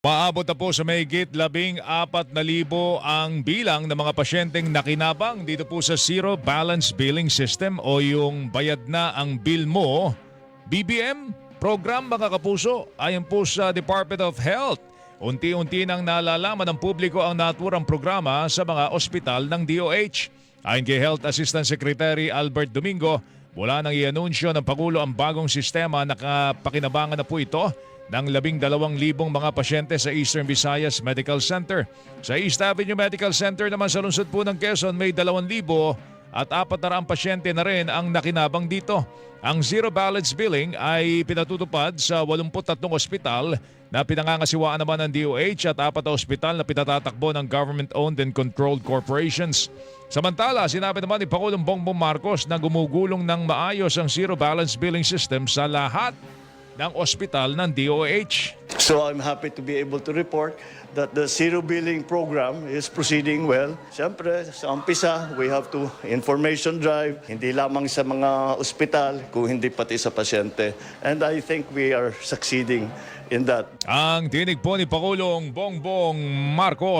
Maabot na po sa mahigit 14,000 ang bilang ng mga pasyenteng nakinabang dito po sa Zero Balance Billing System o yung bayad na ang bill mo. BBM program mga kapuso, ayon po sa Department of Health. Unti-unti nang nalalaman ng publiko ang naturang programa sa mga ospital ng DOH. Ayon kay Health Assistant Secretary Albert Domingo, mula nang i-anunsyo ng Pangulo ang bagong sistema, nakapakinabangan na po ito ng 12,000 mga pasyente sa Eastern Visayas Medical Center. Sa East Avenue Medical Center naman sa lungsod po ng Quezon, may 2,000 at 400 pasyente na rin ang nakinabang dito. Ang zero balance billing ay pinatutupad sa 83 ospital na pinangangasiwaan naman ng DOH at 4 na ospital na pinatatakbo ng government-owned and controlled corporations. Samantala, sinabi naman ni Pangulong Bongbong Marcos na gumugulong ng maayos ang zero balance billing system sa lahat ng ospital ng DOH. So I'm happy to be able to report that the zero billing program is proceeding well. Siyempre, sa umpisa, we have to information drive, hindi lamang sa mga ospital, kung hindi pati sa pasyente. And I think we are succeeding in that. Ang tinig po ni Pangulong Bongbong Marcos.